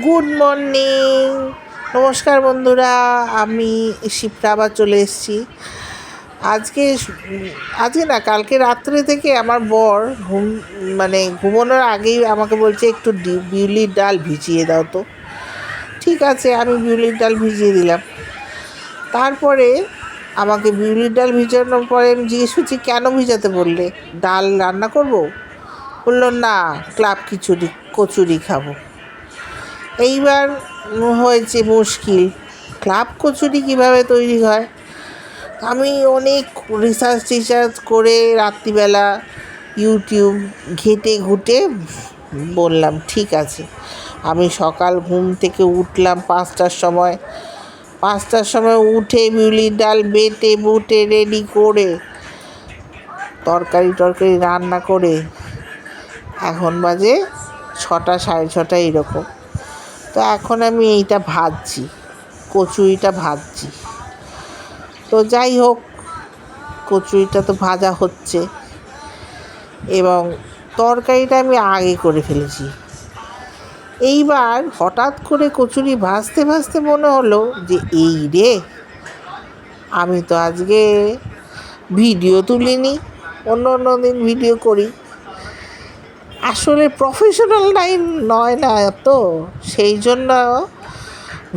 Good morning, নমস্কার বন্ধুরা। আমি শিপ্রা আবার চলে এসেছি। আজকে না, কালকে রাত্রে থেকে আমার বর ঘুমানোর আগেই আমাকে বলছে একটু বিউলির ডাল ভিজিয়ে দাও তো। ঠিক আছে, আমি বিউলির ডাল ভিজিয়ে দিলাম। তারপরে আমাকে বিউলির ডাল ভিজানোর পরে আমি জিজ্ঞেস করছি, কেন ভিজাতে বললে? ডাল রান্না করব? বললো না, ক্লাব কচুরি খাবো। এইবার হয়েছে মুশকিল, ক্লাব কচুরি কীভাবে তৈরি হয়। আমি অনেক রিসার্চ করে রাত্রিবেলা ইউটিউব ঘেঁটে ঘুটে বললাম ঠিক আছে। আমি সকাল ঘুম থেকে উঠলাম 5টার সময় উঠে বিউলির ডাল বেটে বুটে রেডি করে তরকারি রান্না করে এখন বাজে 6টা 6:30 এরকম। তো এখন আমি এইটা কচুরিটা ভাজছি। তো যাই হোক, কচুরিটা তো ভাজা হচ্ছে এবং তরকারিটা আমি আগে করে ফেলেছি। এইবার হঠাৎ করে কচুরি ভাজতে ভাজতে মনে হলো যে এই রে, আমি তো আজকে ভিডিও তুলিনি। অন্য দিন ভিডিও করি, আসলে প্রফেশনাল লাইন নয় না তো, সেই জন্য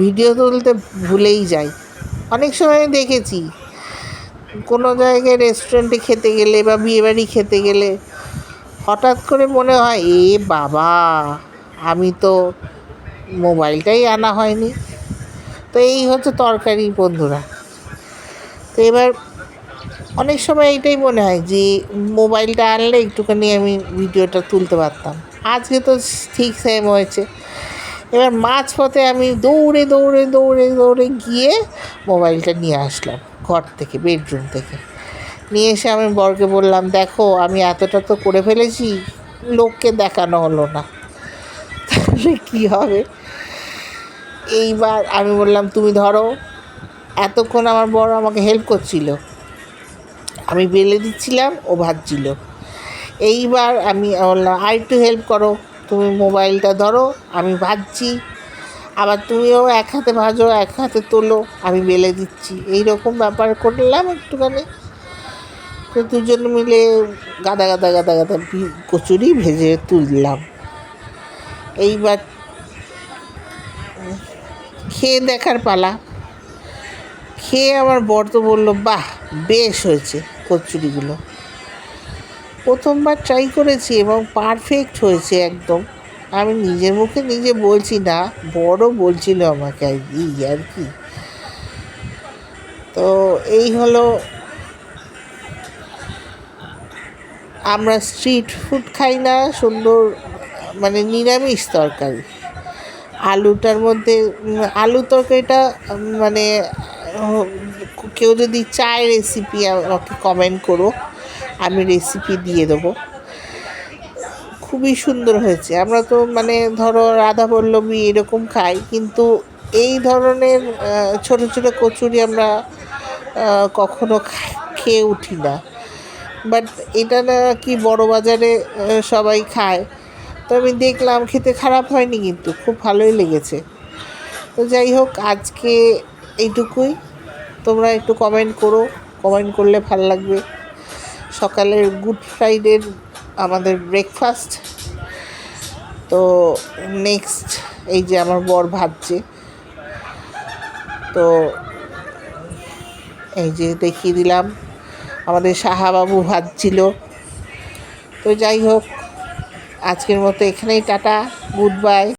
ভিডিও তুলতে ভুলেই যাই। অনেক সময় দেখেছি কোনো জায়গায় রেস্টুরেন্টে খেতে গেলে বা বিয়েবাড়ি খেতে গেলে হঠাৎ করে মনে হয় বাবা, আমি তো মোবাইলটাই আনা হয়নি। তো এই হচ্ছে তরকারি বন্ধুরা। তো এবার অনেক সময় এইটাই মনে হয় যে মোবাইলটা আনলে একটুখানি আমি ভিডিওটা তুলতে পারতাম। আজকে তো ঠিক সেম হয়েছে। এবার মাঝপথে আমি দৌড়ে গিয়ে মোবাইলটা নিয়ে আসলাম ঘর থেকে, বেডরুম থেকে নিয়ে এসে আমি বরকে বললাম, দেখো আমি এতটা তো করে ফেলেছি, লোককে দেখানো হলো না, তাহলে কী হবে। এইবার আমি বললাম তুমি ধরো। এতক্ষণ আমার বর আমাকে হেল্প করছিল, আমি বেলে দিচ্ছিলাম, ও ভাজছিল। এইবার আমি বললাম আর একটু হেল্প করো, তুমি মোবাইলটা ধরো, আমি ভাজছি, আবার তুমিও এক হাতে ভাজো এক হাতে তোলো, আমি বেলে দিচ্ছি। এইরকম ব্যাপার করলাম একটুখানি। তো দুজন মিলে গাদা কচুরি ভেজে তুললাম। এইবার খেয়ে দেখার পালা। খেয়ে আমার বর তো বললো, বাহ বেশ হয়েছে কচুরিগুলো। প্রথমবার ট্রাই করেছি এবং পারফেক্ট হয়েছে একদম। আমি নিজের মুখে নিজে বলছি না, বড়ও বলছিল আমাকে আর কি। তো এই হলো, আমরা স্ট্রিট ফুড খাই না, সুন্দর নিরামিষ তরকারি। আলুটার মধ্যে আলু তরকারিটা কেউ যদি চায় রেসিপি আমাকে কমেন্ট করো, আমি রেসিপি দিয়ে দেবো। খুবই সুন্দর হয়েছে। আমরা তো ধরো রাধাবল্লভী এরকম খাই, কিন্তু এই ধরনের ছোট কচুরি আমরা কখনো খেয়ে উঠি না। বাট এটা না কি বড় বাজারে সবাই খায়, তো আমি দেখলাম, খেতে খারাপ হয়নি, কিন্তু খুব ভালোই লেগেছে। তো যাই হোক, আজকে এইটুকুই। তোমরা একটু কমেন্ট করলে ভালো লাগবে। সকালের গুড ফ্রাইডের আমাদের ব্রেকফাস্ট। তো নেক্সট এই যে আমার বর ভাজছে, তো এই যে দেখিয়ে দিলাম আমাদের সাহাবাবু ভাজছিল। তো যাই হোক, আজকের মতো এখানেই টাটা, গুড বাই।